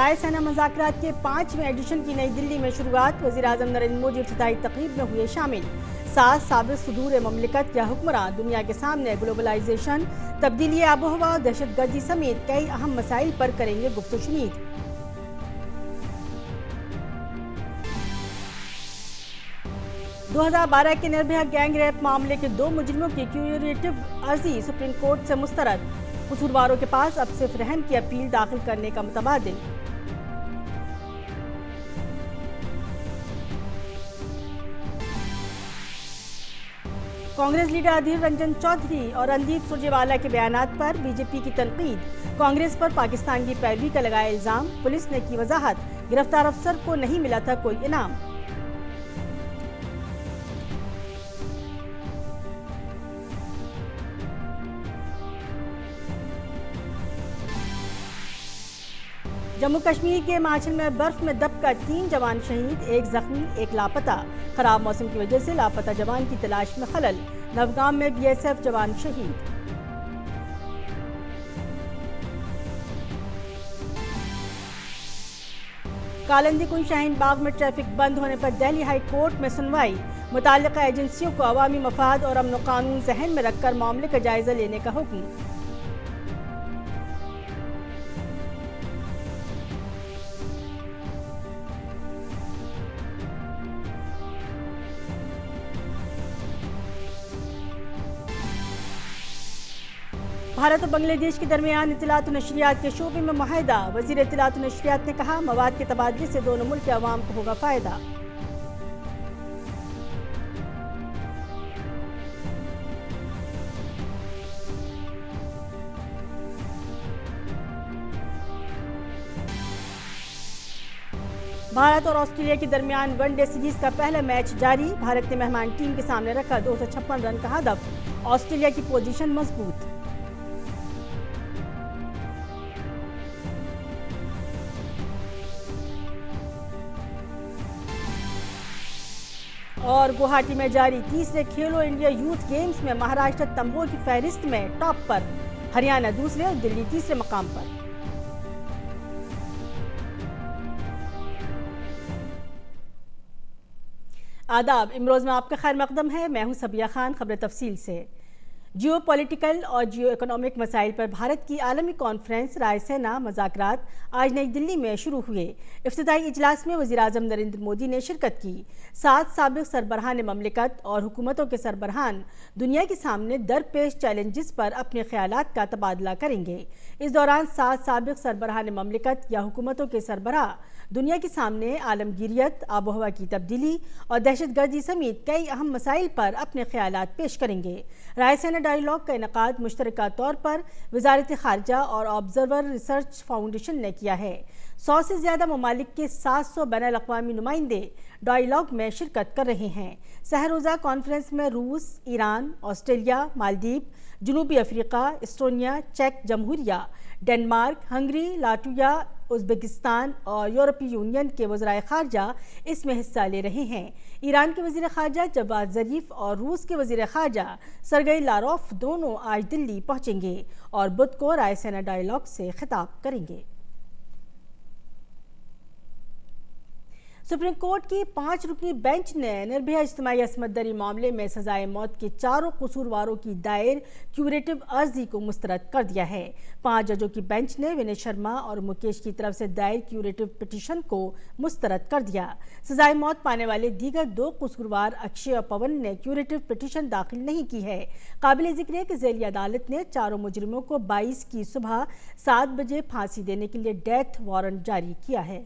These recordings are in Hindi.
रायसेना मुज़ाकरात के 5वें एडिशन की नई दिल्ली में शुरुआत। वज़ीर-ए-आज़म नरेंद्र मोदी इफ्तिताही तक़रीब में हुए शामिल। 7 साबिक़ सदूर ममलिकत या हुक्मरान दुनिया के सामने ग्लोबलाइजेशन, तब्दीली आबोहवा, दहशतगर्दी समेत कई अहम मसाइल पर करेंगे गुफ्तगू-शुनीद। 2012 के निर्भया गैंग रेप मामले के 2 मुजरिमों की क्यूरेटिव अर्जी सुप्रीम कोर्ट से मुस्तरद। कसूरवारों के पास अब सिर्फ रहम की अपील दाखिल करने का मुतबादिल। कांग्रेस लीडर अधीर रंजन चौधरी और रणदीप सुरजेवाला के बयानात पर बीजेपी की तनकीद। कांग्रेस पर पाकिस्तान की पैरवी का लगाया इल्जाम। पुलिस ने की वजाहत, गिरफ्तार अफसर को नहीं मिला था कोई इनाम। जम्मू कश्मीर के हिमाचल में बर्फ में दबकर 3 जवान शहीद, 1 जख्मी, 1 लापता। खराब मौसम की वजह से लापता जवान की तलाश में खलल। नवगाम में बीएसएफ जवान शहीद। कालिंदी कुंज शाहीन बाग में ट्रैफिक बंद होने पर दिल्ली हाई कोर्ट में सुनवाई। मुताल्लिका एजेंसियों को अवामी मफाद और अमन कानून जहन में रखकर मामले का जायजा लेने का हुक्म। भारत और बांग्लादेश के दरमियान इत्तलात और नशरियात के शोबे में मुआहदा। वज़ीर इत्तलात और नशरियात ने कहा, मवाद के तबादले से दोनों मुल्क के अवाम को होगा फायदा। भारत और ऑस्ट्रेलिया के दरमियान वनडे सीरीज का पहला मैच जारी। भारत ने मेहमान टीम के सामने रखा 256 रन का हदफ। ऑस्ट्रेलिया की पोजीशन मजबूत। और गुवाहाटी में जारी तीसरे खेलो इंडिया यूथ गेम्स में महाराष्ट्र तंबों की फहरिस्त में टॉप पर। हरियाणा दूसरे और दिल्ली तीसरे मकाम पर। आदाब, इमरोज़ में आपका खैर मकदम है। मैं हूं सबिया खान। खबर तफसील से। जियो पॉलिटिकल और जियो इकोनॉमिक मसाइल पर भारत की आलमी कॉन्फ्रेंस रायसेना मुज़ाकरात आज नई दिल्ली में शुरू हुए। इफ्तिताई इजलास में वज़ीर-ए-आज़म नरेंद्र मोदी ने शिरकत की। 7 साबिक़ सरबराहान ममलिकत और हुकूमतों के सरबराहान दुनिया के सामने दरपेश चैलेंजेस पर अपने ख्यालात का तबादला करेंगे। इस दौरान 7 साबिक़ सरबराहान ममलिकत या हुकूमतों के सरबराह दुनिया के सामने आलमगीरियत, आबोहवा की तब्दीली और दहशतगर्दी समेत कई अहम मसाइल पर अपने ख्यालात पेश करेंगे। रायसेना डायलॉग का इनकाद मुश्तरका तौर पर वजारत खारजा और ऑब्जर्वर रिसर्च फाउंडेशन ने किया है। 100 से ज़्यादा ममालिक के 700 बैनुल-अक़वामी नुमाइंदे डायलॉग में शिरकत कर रहे हैं। सहरोज़ा कॉन्फ्रेंस में रूस, ईरान, ऑस्ट्रेलिया, मालदीव, जनूबी अफ्रीका, एस्टोनिया, चेक जमहूरिया, डेनमार्क, हंगरी, लाटविया, उज़्बेकिस्तान और यूरोपीय यूनियन के वज़राए ख़ारजा इसमें हिस्सा ले रहे हैं। ईरान के वज़ीर ख़ारजा जवाद ज़रीफ और रूस के वज़ीर ख़ारजा सरगई लारोफ दोनों आज दिल्ली पहुँचेंगे और बुध को रायसेना डायलॉग से खिताब करेंगे। सुप्रीम कोर्ट की 5 रुकनी बेंच ने निर्भया इज्तिमाई असमत दरी मामले में सजाए मौत के 4 कसूरवारों की दायर क्यूरेटिव अर्जी को मुस्तरद कर दिया है। 5 जजों की बेंच ने विनय शर्मा और मुकेश की तरफ से दायर क्यूरेटिव पिटीशन को मुस्तरद कर दिया। सजाए मौत पाने वाले दीगर 2 कसूरवार अक्षय और पवन ने क्यूरेटिव पिटीशन दाखिल नहीं की है। काबिल जिक्र है कि ज़ेली अदालत ने चारों मुजरिमों को 22 की सुबह 7 बजे फांसी देने के लिए डेथ वारंट जारी किया है।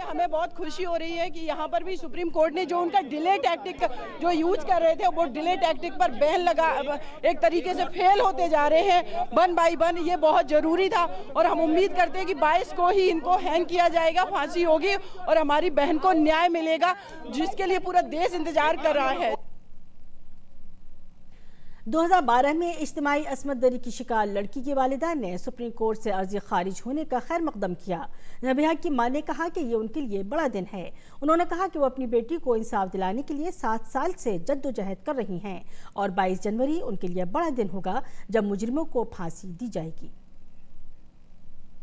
हमें बहुत खुशी हो रही है कि यहाँ पर भी सुप्रीम कोर्ट ने जो उनका डिले टैक्टिक जो यूज कर रहे थे वो डिले टैक्टिक पर बैन लगा एक तरीके से फेल होते जा रहे हैं वन बाय वन। ये बहुत ज़रूरी था और हम उम्मीद करते हैं कि 22 को ही इनको हैंग किया जाएगा, फांसी होगी और हमारी बहन को न्याय मिलेगा, जिसके लिए पूरा देश इंतजार कर रहा है। 2012 में इज्तिमाई असमत दरी की शिकार लड़की के वालिदा ने सुप्रीम कोर्ट से अर्जी खारिज होने का खैर मकदम किया। नबिहा की मां ने कहा कि ये उनके लिए बड़ा दिन है। उन्होंने कहा कि वो अपनी बेटी को इंसाफ दिलाने के लिए 7 साल से जद्दोजहद कर रही हैं और 22 जनवरी उनके लिए बड़ा दिन होगा जब मुजरिमों को फांसी दी जाएगी।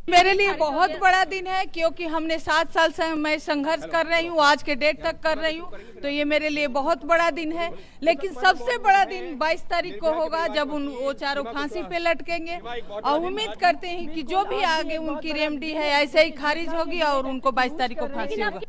मेरे लिए बहुत बड़ा दिन है, क्योंकि हमने 7 साल से मैं संघर्ष कर रही हूँ, आज के डेट तक कर रही हूँ, तो ये मेरे लिए बहुत बड़ा दिन है। लेकिन सबसे बड़ा दिन 22 तारीख को होगा, जब वो चारों फांसी पे लटकेंगे, और उम्मीद करते हैं कि जो भी आगे उनकी रेमडी है ऐसे ही खारिज होगी और उनको 22 तारीख को फांसी होगा।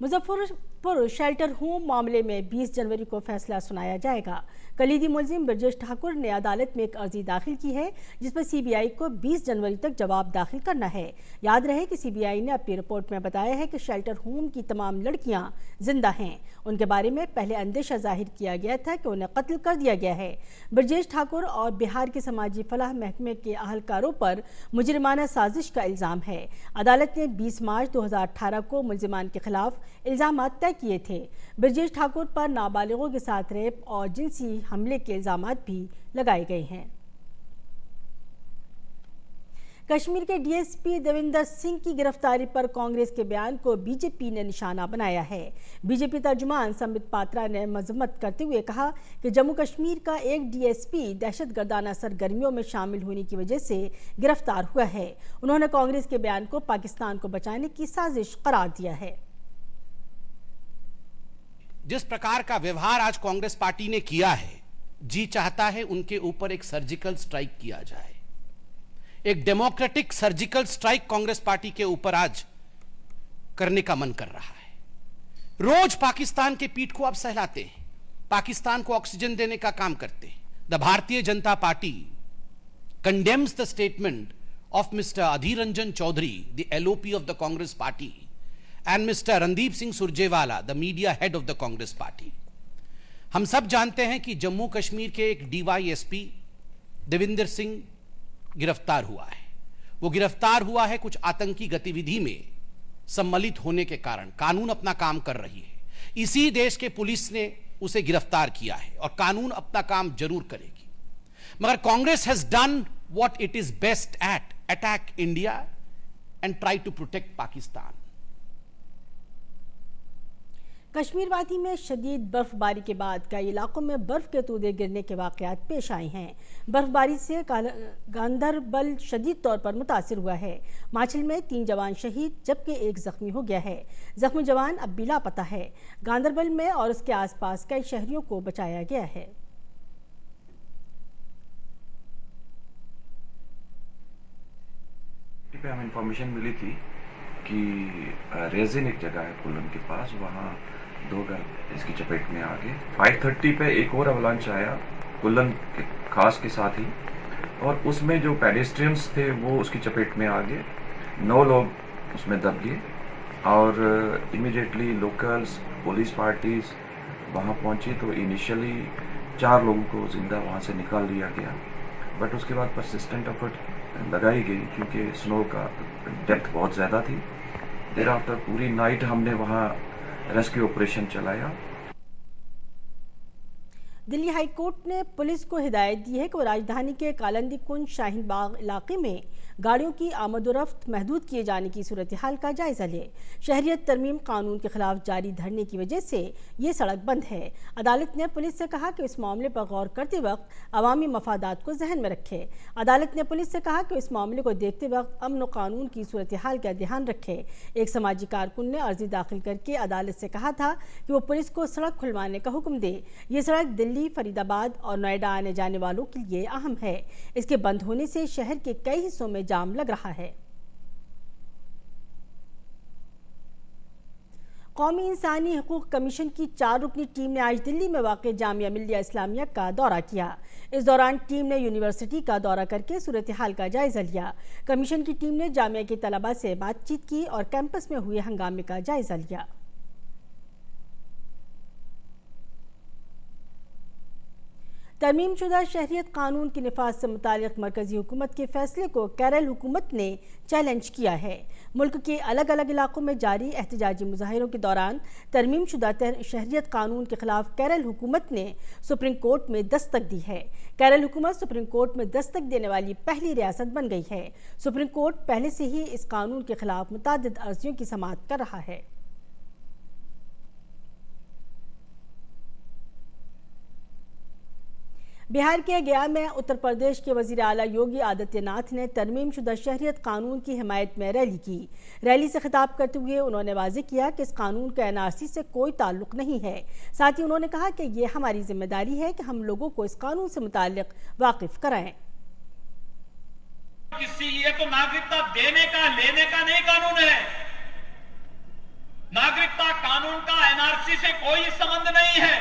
मुजफ्फरपुर शेल्टर होम मामले में 20 जनवरी को फैसला सुनाया जाएगा। कलीदी मुलजिम ब्रजेश ठाकुर ने अदालत में एक अर्जी दाखिल की है, जिस पर सीबीआई को 20 जनवरी तक जवाब दाखिल करना है। याद रहे कि सीबीआई ने अपनी रिपोर्ट में बताया है कि शेल्टर होम की तमाम लड़कियां जिंदा हैं। उनके बारे में पहले अंदेशा जाहिर किया गया था कि उन्हें कत्ल कर दिया गया है। ब्रजेश ठाकुर और बिहार के समाजी फलाह महकमे के अहलकारों पर मुजरिमाना साजिश का इल्ज़ाम है। अदालत ने 20 मार्च 2018 को मुलजिमान के खिलाफ इल्ज़ाम तय किए थे। ब्रजेश ठाकुर पर नाबालिगों के साथ रेप और जिनसी हमले के इल्ज़ाम भी लगाए गए हैं। कश्मीर के डीएसपी देविंदर सिंह की गिरफ्तारी पर कांग्रेस के बयान को बीजेपी ने निशाना बनाया है। बीजेपी तर्जुमान संबित पात्रा ने मजम्मत करते हुए कहा कि जम्मू कश्मीर का एक डीएसपी दहशतगर्दाना सरगर्मियों में शामिल होने की वजह से गिरफ्तार हुआ है। उन्होंने कांग्रेस के बयान को पाकिस्तान को बचाने की साजिश करार दिया है। जिस प्रकार का व्यवहार आज कांग्रेस पार्टी ने किया है, जी चाहता है उनके ऊपर एक सर्जिकल स्ट्राइक किया जाए। एक democratic surgical strike Congress party के ऊपर आज करने का मन कर रहा है। रोज पाकिस्तान के पीठ को आप सहलाते हैं, पाकिस्तान को ऑक्सीजन देने का काम करते हैं। The Bharatiya Janata Party condemns the statement of mister Adhir Ranjan Chowdhury, the LOP of the Congress Party, and Mr. Randeep Singh Surjewala, the media head of the Congress Party. हम सब जानते हैं कि जम्मू कश्मीर के एक डीवाईएसपी देविंदर सिंह गिरफ्तार हुआ है। वो गिरफ्तार हुआ है कुछ आतंकी गतिविधि में सम्मिलित होने के कारण। कानून अपना काम कर रही है, इसी देश के पुलिस ने उसे गिरफ्तार किया है और कानून अपना काम जरूर करेगी। मगर Congress has done what it is best at, attack India and try to protect Pakistan. Kashmir वादी में शदीद बर्फबारी के बाद कई इलाकों में बर्फ के तोदे गिरने के वाकयात पेश आए हैं। बर्फबारी से गांदरबल शदीद तौर पर मुतासिर हुआ है। माछिल में 3 जवान शहीद जबकि 1 जख्मी हो गया है। जख्मी जवान अब भी लापता है। गांदरबल में और उसके आसपास कई शहरियों को बचाया गया है। हमें इंफॉर्मेशन मिली थी कि रेजिन एक जगह है कुल्लन के पास, वहाँ 2 घर इसकी चपेट में आ गए। 5:30 पे एक और अवलांच आया कुल्लन के खास के साथ ही, और उसमें जो पेडेस्ट्रियंस थे वो उसकी चपेट में आ गए। 9 लोग उसमें दब गए और इमीडिएटली लोकल्स पुलिस पार्टीज वहाँ पहुँची तो इनिशियली 4 लोगों को जिंदा वहाँ से निकाल लिया गया, बट उसके बाद परसिस्टेंट एफर्ट लगाई गई क्योंकि स्नो का डेप्थ बहुत ज़्यादा थी। देर आफ्टर पूरी नाइट हमने वहाँ रेस्क्यू ऑपरेशन चलाया। दिल्ली हाई कोर्ट ने पुलिस को हिदायत दी है कि वो राजधानी के कालंदी कुंज शाहीन बाग इलाके में गाड़ियों की आमदोरफ्त महदूद किए जाने की सूरत हाल का जायजा ले। शहरियत तरमीम कानून के खिलाफ जारी धरने की वजह से ये सड़क बंद है। अदालत ने पुलिस से कहा कि इस मामले पर गौर करते वक्त अवामी मफादात को जहन में रखे। अदालत ने पुलिस से कहा कि इस मामले को देखते वक्त अमन व कानून की सूरत हाल का ध्यान रखे। एक समाजी कारकुन ने अर्जी दाखिल करके अदालत से कहा था कि वो पुलिस को सड़क खुलवाने का हुक्म दे। ये सड़क दिल्ली, फरीदाबाद और नोएडा आने जाने वालों के लिए अहम है। इसके बंद होने से शहर के कई हिस्सों में जाम लग रहा है। कौमी इंसानी हकूक कमीशन की 4 रुकनी टीम ने आज दिल्ली में वाक़ जामिया मिल्लिया इस्लामिया का दौरा किया। इस दौरान टीम ने यूनिवर्सिटी का दौरा करके सूरत हाल का जायजा लिया। कमीशन की टीम ने जामिया के तलबा से बातचीत की और कैंपस में हुए हंगामे का जायजा लिया। तरमीमशुदा शहरियत कानून के निफाज से मुतालिक मरकजी हुकूमत के फैसले को केरल हुकूमत ने चैलेंज किया है। मुल्क के अलग अलग इलाकों में जारी एहतजाजी मुजाहिरों के दौरान तरमीमशुदा शहरियत कानून के खिलाफ केरल हुकूमत ने सुप्रीम कोर्ट में दस्तक दी है। केरल हुकूमत सुप्रीम कोर्ट में दस्तक देने वाली पहली रियासत बन गई है। सुप्रीम कोर्ट पहले से ही इस कानून के खिलाफ मुतादिद अर्जियों की समाअत कर रहा है। बिहार के गया में उत्तर प्रदेश के वजीर आला योगी आदित्यनाथ ने तरमीमशुदा शहरियत कानून की हिमायत में रैली की। रैली से खिताब करते हुए उन्होंने वाज़ेह किया कि इस कानून का एनआरसी से कोई ताल्लुक नहीं है। साथ ही उन्होंने कहा कि ये हमारी जिम्मेदारी है कि हम लोगों को इस कानून से मुताल्लिक वाकिफ कराएं। इसीलिए तो नागरिकता देने का लेने का नहीं कानून है। नागरिकता कानून का एनआरसी से कोई संबंध नहीं है।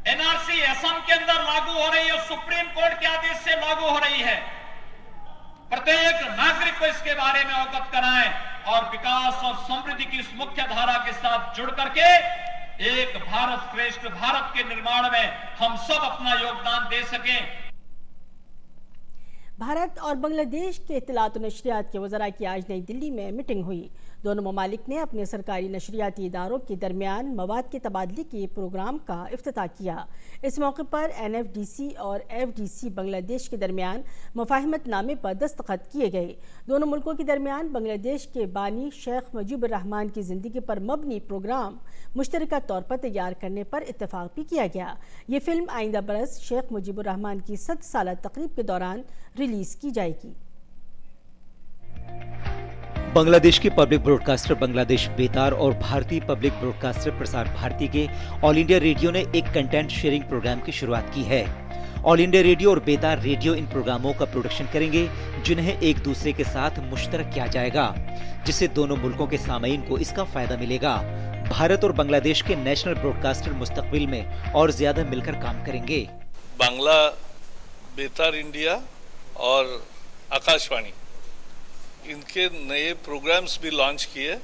एनआरसी असम के अंदर लागू हो रही है, सुप्रीम कोर्ट के आदेश से लागू हो रही है। प्रत्येक नागरिक को इसके बारे में अवगत कराएं और विकास और समृद्धि की इस मुख्य धारा के साथ जुड़ करके एक भारत श्रेष्ठ भारत के निर्माण में हम सब अपना योगदान दे सकें। भारत और बांग्लादेश के इत्तलात और नशरियात के वज़रा की आज नई दिल्ली में मीटिंग हुई। दोनों ममालिक ने अपने सरकारी नशरियाती इदारों के दरमियान मवाद के तबादले के प्रोग्राम का इफ्तिताह किया। इस मौके पर NFDC और FDC बांग्लादेश के दरमियान मुफाहिमतनामे पर दस्तखत किए गए। दोनों मुल्कों के दरमियान बांग्लादेश के बानी शेख मुजीबुर रहमान की ज़िंदगी पर मबनी प्रोग्राम मुश्तरका तौर पर तैयार करने पर इत्तेफाक भी किया गया। ये फिल्म आइंदा बरस शेख मुजीबुर रहमान की 100 साला तकरीब के दौरान रिलीज की जाएगी। बांग्लादेश के पब्लिक ब्रॉडकास्टर बांग्लादेश बेतार और भारतीय पब्लिक ब्रॉडकास्टर प्रसार भारती के ऑल इंडिया रेडियो ने एक कंटेंट शेयरिंग प्रोग्राम की शुरुआत की है। ऑल इंडिया रेडियो और बेतार रेडियो इन प्रोग्रामों का प्रोडक्शन करेंगे जिन्हें एक दूसरे के साथ मुश्तरक किया जाएगा, जिससे दोनों मुल्कों के सामीन को इसका फायदा मिलेगा। भारत और बांग्लादेश के नेशनल ब्रॉडकास्टर मुस्तकबिल में और ज्यादा मिलकर काम करेंगे। बांग्ला बेतार इंडिया और आकाशवाणी इनके नए प्रोग्राम्स भी लॉन्च किए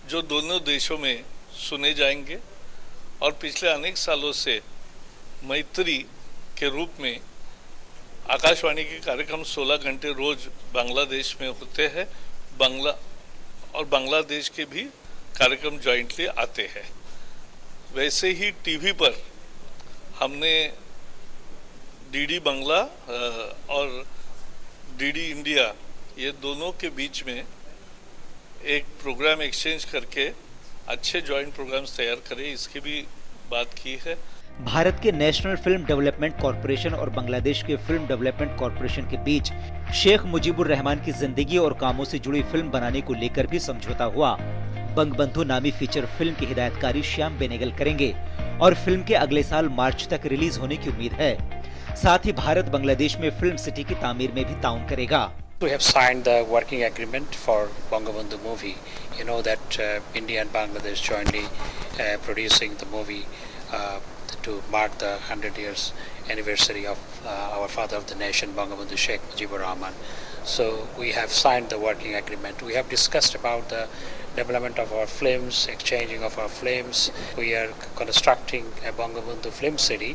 जो दोनों देशों में सुने जाएंगे और पिछले अनेक सालों से मैत्री के रूप में आकाशवाणी के कार्यक्रम 16 घंटे रोज बांग्लादेश में होते हैं। बांग्लादेश के भी कार्यक्रम जॉइंटली आते हैं। वैसे ही टीवी पर हमने डीडी बांग्ला और डीडी इंडिया ये दोनों के बीच में एक प्रोग्राम एक्सचेंज करके अच्छे जॉइंट प्रोग्राम्स तैयार करें, इसकी भी बात की है। भारत के नेशनल फिल्म डेवलपमेंट कॉरपोरेशन और बांग्लादेश के फिल्म डेवलपमेंट कॉरपोरेशन के बीच शेख मुजीबुर रहमान की जिंदगी और कामों से जुड़ी फिल्म बनाने को लेकर भी समझौता हुआ। बंगबंधु नामी फीचर फिल्म की हिदायतकारी श्याम बेनेगल करेंगे और फिल्म के अगले साल मार्च तक रिलीज होने की उम्मीद है। साथ ही भारत बांग्लादेश में फिल्म सिटी की तामीर में भी ताउन करेगा। We have signed the working agreement for Bangabandhu movie. You know that India and Bangladesh jointly producing the movie to mark the 100 years anniversary of our father of the nation, Bangabandhu Sheikh Mujibur Rahman. So we have signed the working agreement. We have discussed about the development of our films, exchanging of our films. We are constructing a Bangabandhu film city,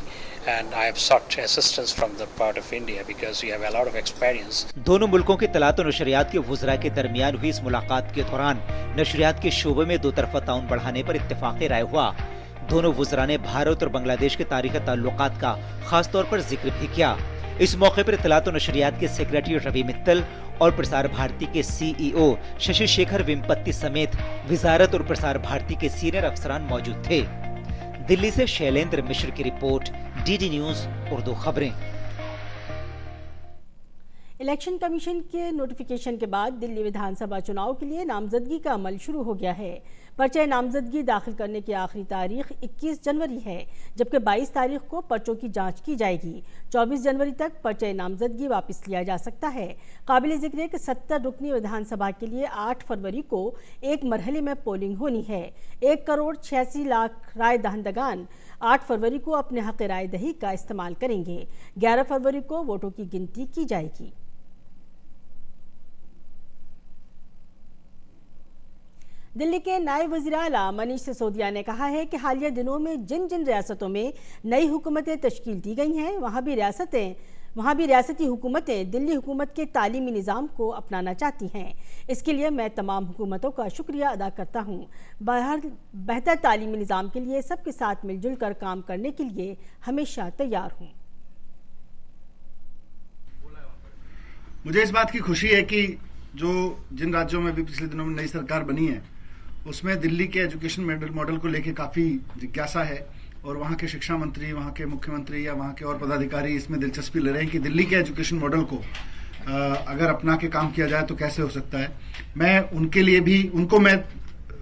and I have sought assistance from the part of India because we have a lot of experience. दोनों मुल्कों के तलात और नशरियात के वुज़रा के दरमियान हुई इस मुलाकात के दौरान नशरियात के शोबे में दो तरफा ताउन बढ़ाने पर इत्तेफाक़ राय हुआ। दोनों वुज़रा ने भारत और बांग्लादेश के तारीख़ी ताल्लुकात का खास तौर पर जिक्र भी किया। इस मौके पर इत्तलात और नशरियात के सेक्रेटरी रवि मित्तल और प्रसार भारती के CEO शशि शेखर वेम्पत्ति समेत वजारत और प्रसार भारती के सीनियर अफसरान मौजूद थे। दिल्ली से शैलेंद्र मिश्र की रिपोर्ट, DD न्यूज़ उर्दू खबरें। इलेक्शन कमीशन के नोटिफिकेशन के बाद दिल्ली विधानसभा चुनाव के लिए नामजदगी का अमल शुरू हो गया है। पर्चे नामजदगी दाखिल करने की आखिरी तारीख 21 जनवरी है, जबकि 22 तारीख को पर्चों की जांच की जाएगी। 24 जनवरी तक पर्चे नामजदगी वापस लिया जा सकता है। काबिल जिक्र है कि 70 रुकनी विधानसभा के लिए 8 फरवरी को एक मरहले में पोलिंग होनी है। 1,86,00,000 राय दहंदगान 8 फरवरी को अपने हक राय दही का इस्तेमाल करेंगे। 11 फरवरी को वोटों की गिनती की जाएगी। दिल्ली के नायब वज़ीर आला मनीष सिसोदिया ने कहा है कि हालिया दिनों में जिन जिन रियासतों में नई हुकूमतें तश्कील दी गई हैं वहाँ भी रियासती हुकूमतें दिल्ली हुकूमत के तालीमी निज़ाम को अपनाना चाहती हैं। इसके लिए मैं तमाम हुकूमतों का शुक्रिया अदा करता हूँ। बेहतर तालीमी निज़ाम के लिए सबके साथ मिलजुल कर काम करने के लिए हमेशा तैयार हूँ। मुझे इस बात की खुशी है कि जिन राज्यों में भी पिछले दिनों में नई सरकार बनी है उसमें दिल्ली के एजुकेशन मॉडल को लेकर काफ़ी जिज्ञासा है। और वहाँ के शिक्षा मंत्री, वहाँ के मुख्यमंत्री या वहाँ के और पदाधिकारी इसमें दिलचस्पी ले रहे हैं कि दिल्ली के एजुकेशन मॉडल को अगर अपना के काम किया जाए तो कैसे हो सकता है। मैं उनके लिए भी, उनको मैं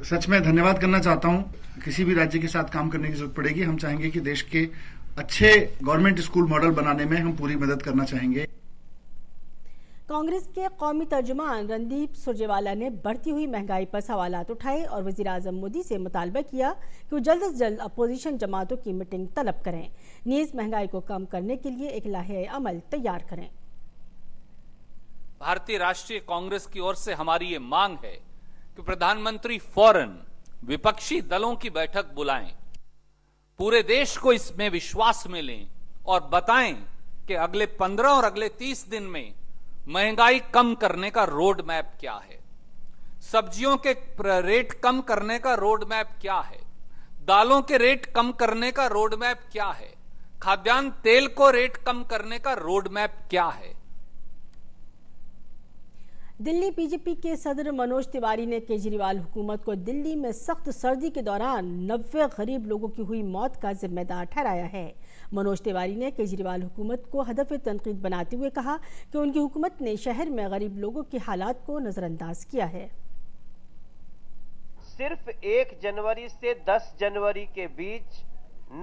सच में धन्यवाद करना चाहता हूँ। किसी भी राज्य के साथ काम करने की जरूरत पड़ेगी, हम चाहेंगे कि देश के अच्छे गवर्नमेंट स्कूल मॉडल बनाने में हम पूरी मदद करना चाहेंगे। कांग्रेस के कौमी तर्जुमान रणदीप सुरजेवाला ने बढ़ती हुई महंगाई पर सवालात उठाए और वजीर आजम मोदी से मुतालबा किया कि वो जल्द से जल्द अपोजिशन जमातों की मीटिंग तलब करें, नीज महंगाई को कम करने के लिए एक लाहे अमल तैयार करें। भारतीय राष्ट्रीय कांग्रेस की ओर से हमारी ये मांग है कि प्रधानमंत्री फौरन विपक्षी दलों की बैठक बुलाएं, पूरे देश को इसमें विश्वास में लें और बताएं कि अगले 15 और अगले 30 दिन में महंगाई कम करने का रोड मैप क्या है, सब्जियों के रेट कम करने का रोड मैप क्या है, दालों के रेट कम करने का रोड मैप क्या है, खाद्यान्न तेल को रेट कम करने का रोड मैप क्या है। दिल्ली बीजेपी के सदर मनोज तिवारी ने केजरीवाल हुकूमत को दिल्ली में सख्त सर्दी के दौरान 90 गरीब लोगों की हुई मौत का जिम्मेदार ठहराया है। मनोज तिवारी ने केजरीवाल हुकूमत को हदफ तनकीद बनाते हुए कहा कि उनकी हुकूमत ने शहर में गरीब लोगों के हालात को नजरअंदाज किया है। सिर्फ 1 जनवरी से 10 जनवरी के बीच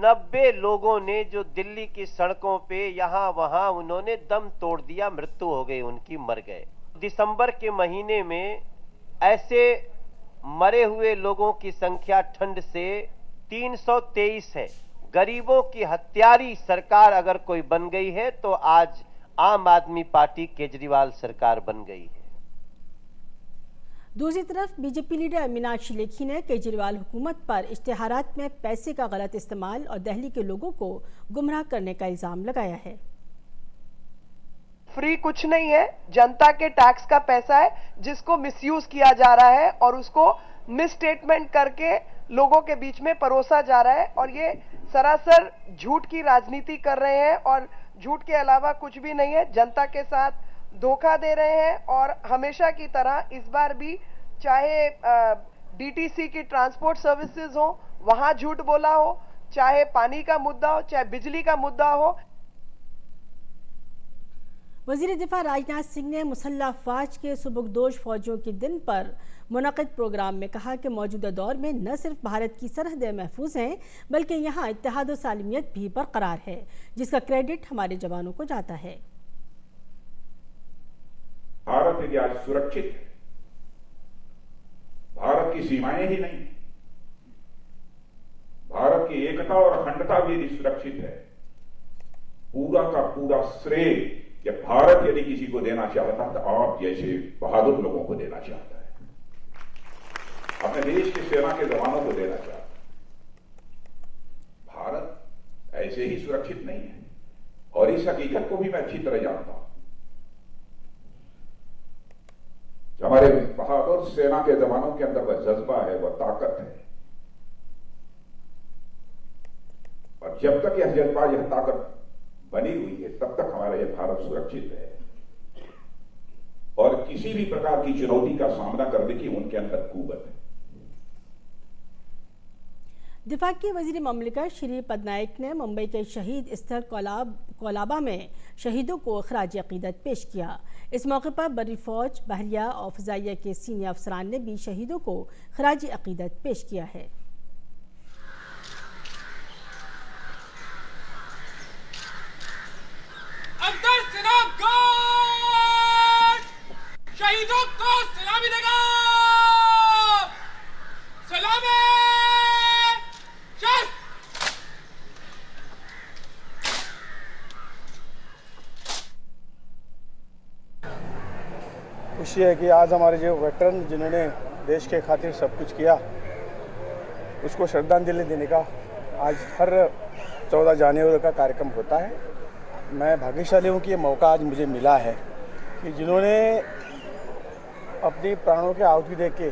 90 लोगों ने जो दिल्ली की सड़कों पे यहाँ वहाँ उन्होंने दम तोड़ दिया, मृत्यु हो गई उनकी, मर गए। दिसंबर के महीने में ऐसे मरे हुए लोगों की संख्या ठंड से 323 है। गरीबों की हत्यारी सरकार अगर कोई बन गई है तो आज आम आदमी पार्टी केजरीवाल सरकार बन गई है। दूसरी तरफ बीजेपी लीडर मीनाक्षी लेखी ने केजरीवाल हुकूमत पर इश्तिहारात में पैसे का गलत इस्तेमाल और दिल्ली के लोगों को गुमराह करने का इल्जाम लगाया है। फ्री कुछ नहीं है, जनता के टैक्स का पैसा है जिसको मिसयूज किया जा रहा है और उसको मिसस्टेटमेंट करके लोगों के बीच में परोसा जा रहा है और ये सरासर झूठ की राजनीति कर रहे हैं और झूठ के अलावा कुछ भी नहीं है। जनता के साथ धोखा दे रहे हैं और हमेशा की तरह इस बार भी चाहे डीटीसी की ट्रांसपोर्ट सर्विसेज हो वहां झूठ बोला हो, चाहे पानी का मुद्दा हो, चाहे बिजली का मुद्दा हो। वजीर दिफा राजनाथ सिंह ने मुसल्लह अफवाज के सुबकदोश फौजियों के दिन पर मुनक़िद प्रोग्राम में कहा कि मौजूदा दौर में न सिर्फ भारत की सरहदें महफूज हैं बल्कि यहाँ इत्तेहाद और सालमियत भी बरकरार है, जिसका क्रेडिट हमारे जवानों को जाता है। भारत यदि आज सुरक्षित है, भारत की सीमाएं ही नहीं, भारत की एकता और अखंडता भी यदि सुरक्षित है, पूरा का पूरा श्रेय कि भारत यदि किसी को देना चाहता तो आप जैसे बहादुर लोगों को देना चाहता है, अपने देश की सेना के जवानों को देना चाहता है। भारत ऐसे ही सुरक्षित नहीं है और इस हकीकत को भी मैं अच्छी तरह जानता हूं। हमारे बहादुर सेना के जवानों के अंदर वह जज्बा है, वह ताकत है और जब तक यह जज्बा, यह ताकत बनी हुई है तब तक हमारा यह भारत सुरक्षित है और किसी भी प्रकार की चुनौती का सामना करने की उनके अंदर कुव्वत है। दिफा के वजीर ममलिकत श्री पदनायक ने मुंबई के शहीद स्थल कोलाबा में शहीदों को खराज अकीदत पेश किया। इस मौके पर बर्री फौज, बहरिया और फजाइया के सीनियर अफसरान ने भी शहीदों को खराज अकीदत पेश किया है। शहीदों को सलामी देगा, सलामी खुशी है कि आज हमारे जो वेटरन जिन्होंने देश के खातिर सब कुछ किया उसको श्रद्धांजलि देने का आज हर 14 जनवरी का कार्यक्रम होता है। मैं भाग्यशाली हूँ कि ये मौका आज मुझे मिला है कि जिन्होंने अपनी प्राणों की आहुति दे के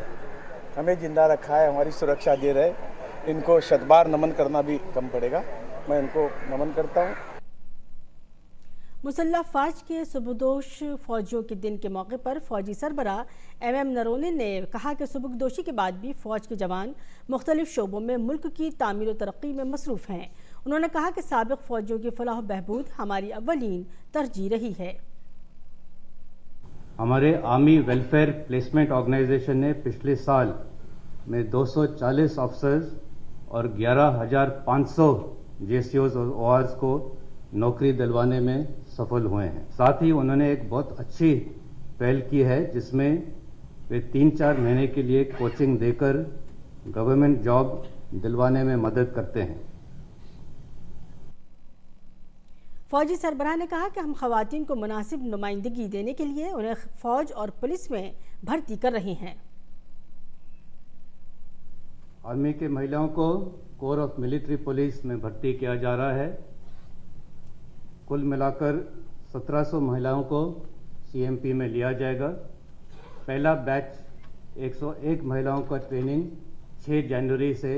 हमें जिंदा रखा है, हमारी सुरक्षा दे रहे, इनको शतबार नमन करना भी कम पड़ेगा। मैं इनको नमन करता हूँ। मुसल्लह अफवाज के सुबकदोश फौजियों के दिन के मौके पर फौजी सरबराह MM नरोने ने कहा कि सुबकदोशी के बाद भी फौज के जवान मुख्तलिफ शोबों में मुल्क की तामीर और तरक्की में मसरूफ़ हैं। उन्होंने कहा कि साबिक फौजियों की फलाह बहबूद हमारी अव्वलीन तरजीह रही है। हमारे आर्मी वेलफेयर प्लेसमेंट ऑर्गेनाइजेशन ने पिछले साल में 240 ऑफिसर्स और 11,500 जेसीओज और ओआरस को नौकरी दिलवाने में सफल हुए हैं। साथ ही उन्होंने एक बहुत अच्छी पहल की है जिसमें वे 3-4 महीने के लिए कोचिंग देकर गवर्नमेंट जॉब दिलवाने में मदद करते हैं। फौजी सरबराह ने कहा कि हम खवातीन को मुनासिब नुमाइंदगी देने के लिए उन्हें फौज और पुलिस में भर्ती कर रहे हैं। आर्मी के महिलाओं को कोर ऑफ मिलिट्री पुलिस में भर्ती किया जा रहा है। कुल मिलाकर 1700 महिलाओं को सीएमपी में लिया जाएगा। पहला बैच 101 महिलाओं का ट्रेनिंग 6 जनवरी से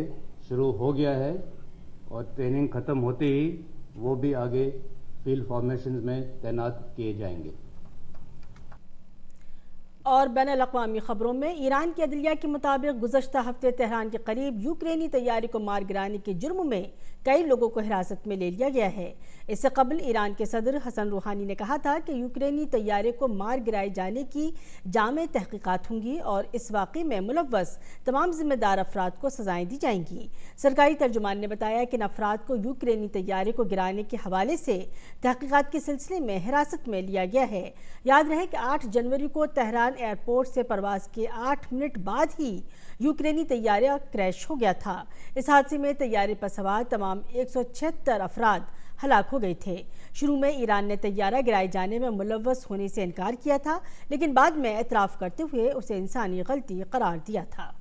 शुरू हो गया है और ट्रेनिंग खत्म होते ही वो भी आगे फील्ड फॉर्मेशंस में तैनात किए जाएंगे। और बैनुल-अक़वामी खबरों में ईरान की अदलिया के मुताबिक गुज़श्ता हफ्ते तेहरान के करीब यूक्रेनी तैयारी को मार गिराने के जुर्म में कई लोगों को हिरासत में ले लिया गया है। इससे कबल ईरान के सदर हसन रूहानी ने कहा था कि यूक्रेनी तैयारे को मार गिराए जाने की जामे तहकीकात होंगी और इस वाक़े में मुलव्वस तमाम जिम्मेदार अफराद को सजाएं दी जाएंगी। सरकारी तर्जुमान ने बताया कि इन अफराद को यूक्रेनी तैयारे को गिराने के हवाले से तहकीकात के सिलसिले में हिरासत में लिया गया है। याद रहे कि 8 जनवरी को तेहरान एयरपोर्ट से परवाज के 8 मिनट बाद ही यूक्रेनी तैयारा क्रैश हो गया था। इस हादसे में तैयारे पर सवार तमाम 176 अफराद हलाक हो गए थे। शुरू में ईरान ने तैयारा गिराए जाने में मुलव्वस होने से इनकार किया था, लेकिन बाद में एतराफ़ करते हुए उसे इंसानी गलती करार दिया था।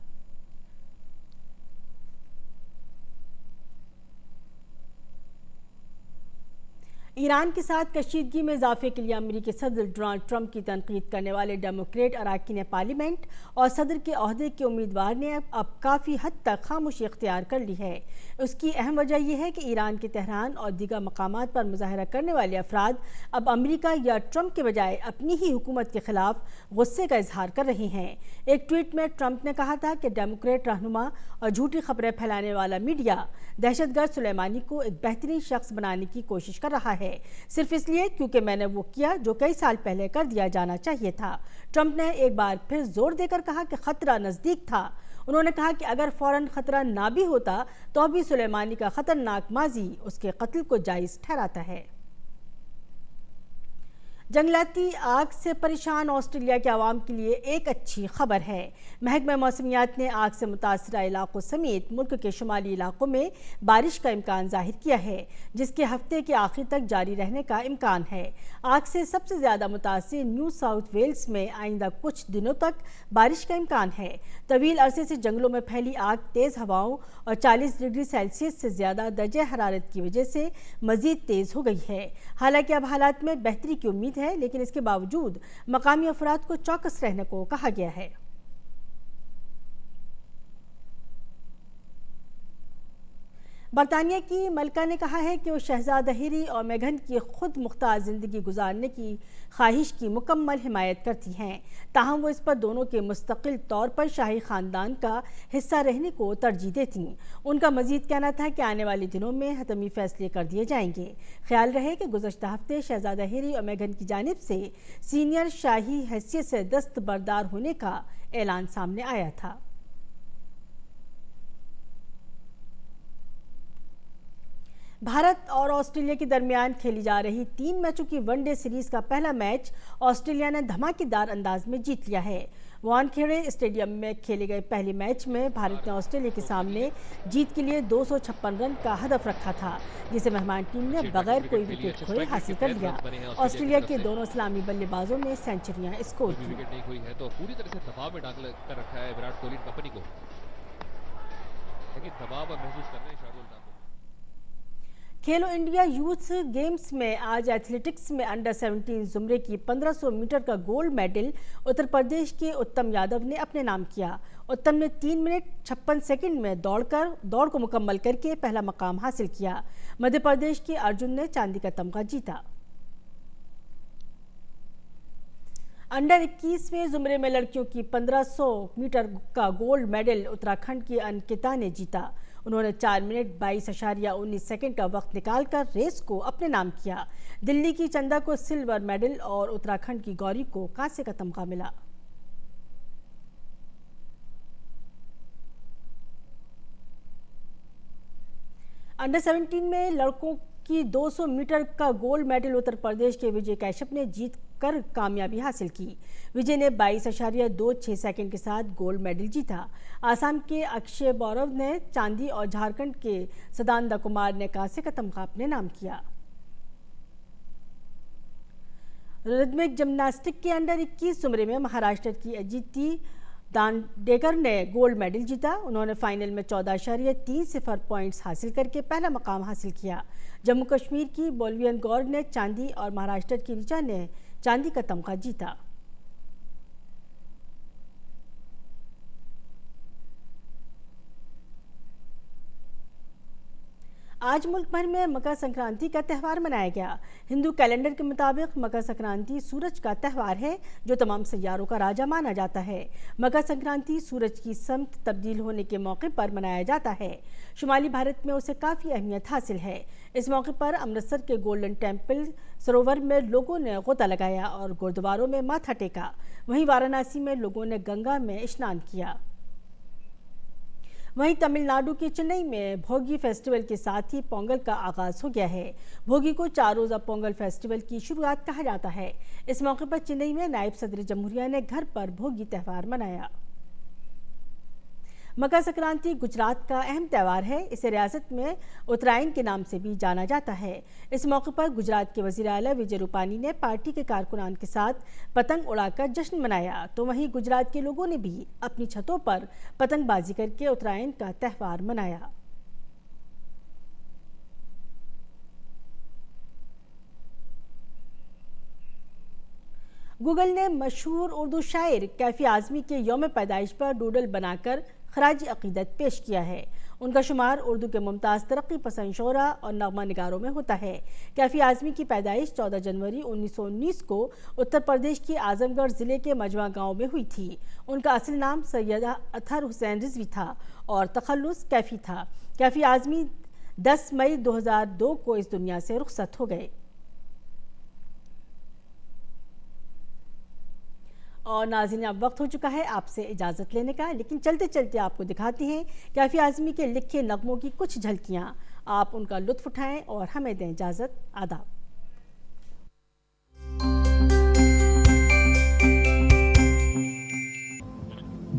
ईरान के साथ कशीदगी में इजाफे के लिए अमेरिकी सदर डोनाल्ड ट्रंप की तनकीद करने वाले डेमोक्रेट अरकान पार्लियामेंट और सदर के ओहदे के उम्मीदवार ने अब काफ़ी हद तक खामोशी इख्तियार कर ली है। उसकी अहम वजह यह है कि ईरान के तेहरान और दीगर मकामात पर मुजाहरा करने वाले अफराद अब अमेरिका या ट्रंप के बजाय अपनी ही हुकूमत के खिलाफ गुस्से का इजहार कर रहे हैं। एक ट्वीट में ट्रंप ने कहा था कि डेमोक्रेट रहनुमा और झूठी खबरें फैलाने वाला मीडिया दहशतगर्द सुलेमानी को एक बेहतरीन शख्स बनाने की कोशिश कर रहा है, सिर्फ इसलिए क्योंकि मैंने वो किया जो कई साल पहले कर दिया जाना चाहिए था। ट्रंप ने एक बार फिर जोर देकर कहा कि खतरा नजदीक था। उन्होंने कहा कि अगर फौरन खतरा ना भी होता तो भी सुलेमानी का खतरनाक माजी उसके कत्ल को जायज ठहराता है। जंगलाती आग से परेशान ऑस्ट्रेलिया के आवाम के लिए एक अच्छी खबर है। महकमा मौसमियात ने आग से मुतासरा इलाकों समेत मुल्क के शुमाली इलाकों में बारिश का इम्कान जाहिर किया है, जिसके हफ्ते के आखिर तक जारी रहने का इम्कान है। आग से सबसे ज़्यादा मुतासिर न्यू साउथ वेल्स में आइंदा कुछ दिनों तक बारिश का इम्कान है। तवील अरसे से जंगलों में फैली आग तेज़ हवाओं और 40 डिग्री सेल्सियस से ज़्यादा दर्जे हरारत की वजह से मज़ीद तेज़ हो गई है। हालांकि अब हालात में बेहतरी की उम्मीद है, लेकिन इसके बावजूद मकामी अफराद को चौकस रहने को कहा गया है। बरतानिया की मलका ने कहा है कि वो शहजादा हैरी और मेघन की खुद मुख्तार ज़िंदगी गुजारने की ख्वाहिश की मुकम्मल हिमायत करती हैं, ताहम वो इस पर दोनों के मुस्तकिल तौर पर शाही ख़ानदान का हिस्सा रहने को तरजीह देती। उनका मज़ीद कहना था कि आने वाले दिनों में हतमी फैसले कर दिए जाएंगे। ख्याल रहे कि गुज़श्ता हफ्ते शहजादा हैरी और मेघन की जानिब से सीनियर शाही हैसियत से दस्तबरदार होने का ऐलान सामने आया था। भारत और ऑस्ट्रेलिया के दरमियान खेली जा रही 3 मैचों की वनडे सीरीज का पहला मैच ऑस्ट्रेलिया ने धमाकेदार अंदाज में जीत लिया है। वानखेड़े स्टेडियम में खेले गए पहले मैच में भारत ने ऑस्ट्रेलिया के सामने जीत के लिए 256 रन का हदफ रखा था, जिसे मेहमान टीम ने बगैर कोई विकेट खोए हासिल कर लिया। ऑस्ट्रेलिया के दोनों इस्लामी बल्लेबाजों ने सेंचुरियां स्कोर की। तो पूरी तरह से दबाव में डाल कर रखा है विराट कोहली कंपनी को, लेकिन दबाव महसूस कर रहे हैं शार्दुल ठाकुर। खेलो इंडिया यूथ गेम्स में आज एथलेटिक्स में अंडर 17 जुमरे की 1500 मीटर का गोल्ड मेडल उत्तर प्रदेश के उत्तम यादव ने अपने नाम किया। उत्तम ने 3 मिनट 56 सेकंड में दौड़ को मुकम्मल करके पहला मकाम हासिल किया। मध्य प्रदेश के अर्जुन ने चांदी का तमगा जीता। अंडर 21वें जुमरे में लड़कियों की 1500 मीटर का गोल्ड मेडल उत्तराखंड की अंकिता ने जीता। उन्होंने 4 मिनट 22.19 सेकंड का वक्त निकालकर रेस को अपने नाम किया। दिल्ली की चंदा को सिल्वर मेडल और उत्तराखंड की गौरी को कांसे का तमगा मिला। अंडर 17 में लड़कों की 200 मीटर का गोल्ड मेडल उत्तर प्रदेश के विजय कैशप ने जीत कर कामयाबी हासिल की। विजय ने 22.26 सेकंड के साथ गोल्ड मेडल जीता। आसाम के अक्षय बौरव ने चांदी और झारखंड के सदानंद कुमार ने कांसे का तमगा अपने नाम किया। रिदमिक जिम्नास्टिक के अंडर 21 उम्र में महाराष्ट्र की अजिती दांडेकर ने गोल्ड मेडल जीता। उन्होंने फाइनल में 14.30 पॉइंट्स हासिल करके पहला मकाम हासिल किया। जम्मू कश्मीर की बोल्वियन गौर ने चांदी और महाराष्ट्र की ऋचा ने चांदी का तमगा जीता। आज मुल्क भर में मकर संक्रांति का त्यौहार मनाया गया। हिंदू कैलेंडर के मुताबिक मकर संक्रांति सूरज का त्यौहार है जो तमाम सैयारों का राजा माना जाता है। मकर संक्रांति सूरज की समत तब्दील होने के मौके पर मनाया जाता है। शुमाली भारत में उसे काफ़ी अहमियत हासिल है। इस मौके पर अमृतसर के गोल्डन टेम्पल सरोवर में लोगों ने गोता लगाया और गुरुद्वारों में माथा टेका। वहीं वाराणसी में लोगों ने गंगा में स्नान किया। वहीं तमिलनाडु के चेन्नई में भोगी फेस्टिवल के साथ ही पोंगल का आगाज हो गया है। भोगी को 4 रोज़ा पोंगल फेस्टिवल की शुरुआत कहा जाता है। इस मौके पर चेन्नई में नायब सदर जमहूरिया ने घर पर भोगी त्यौहार मनाया। मकर संक्रांति गुजरात का अहम त्यौहार है। इसे रियासत में उत्तरायण के नाम से भी जाना जाता है। इस मौके पर गुजरात के वज़ीर आला विजय रूपानी ने पार्टी के कारकुनान के साथ पतंग उड़ाकर जश्न मनाया, तो वहीं गुजरात के लोगों ने भी अपनी छतों पर पतंगबाजी करके उत्तरायण का त्यौहार मनाया। गूगल ने मशहूर उर्दू शायर कैफी आज़मी के यौम पैदाइश पर डूडल बनाकर खराजी अकीदत पेश किया है। उनका शुमार उर्दू के मुमताज़ तरक्की पसंद शोरा और नगमा निगारों में होता है। कैफी आज़मी की पैदाइश 14 जनवरी 1919 को उत्तर प्रदेश के आजमगढ़ ज़िले के मजवा गांव में हुई थी। उनका असल नाम सैयदा अतहर हुसैन रिजवी था और तखल्लुस कैफी था। कैफी आज़मी 10 मई 2002 को इस दुनिया से रुखसत हो गए। और नाज़रीन, अब वक्त हो चुका है आपसे इजाज़त लेने का, लेकिन चलते चलते आपको दिखाते हैं कैफी आज़मी के लिखे नगमों की कुछ झलकियाँ। आप उनका लुत्फ़ उठाएं और हमें दें इजाज़त। आदाब।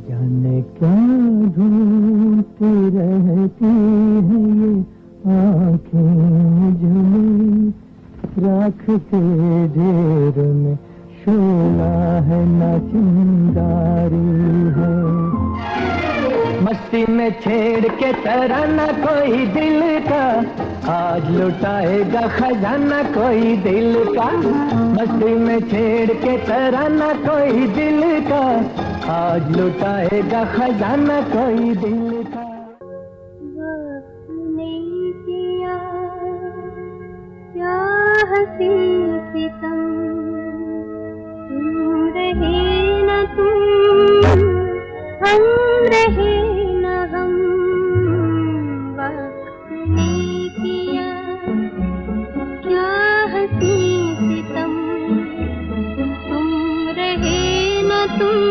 जाने क्या ढूंढती रहती है ये आँखें मुझमें, राख के ढेर में शोला है ना चिंगारी है। मस्ती में छेड़ के तराना कोई दिल का, आज लुटाएगा खजाना कोई दिल का। मस्ती में छेड़ के तराना कोई दिल का, आज लुटाएगा खजाना कोई दिल का। वक्त ने किया क्या हंसी सितम, तुम रहे न तुम, हम रहे न हम। वक्त ने किया क्या हंसी सितम, तुम रहे न तुम,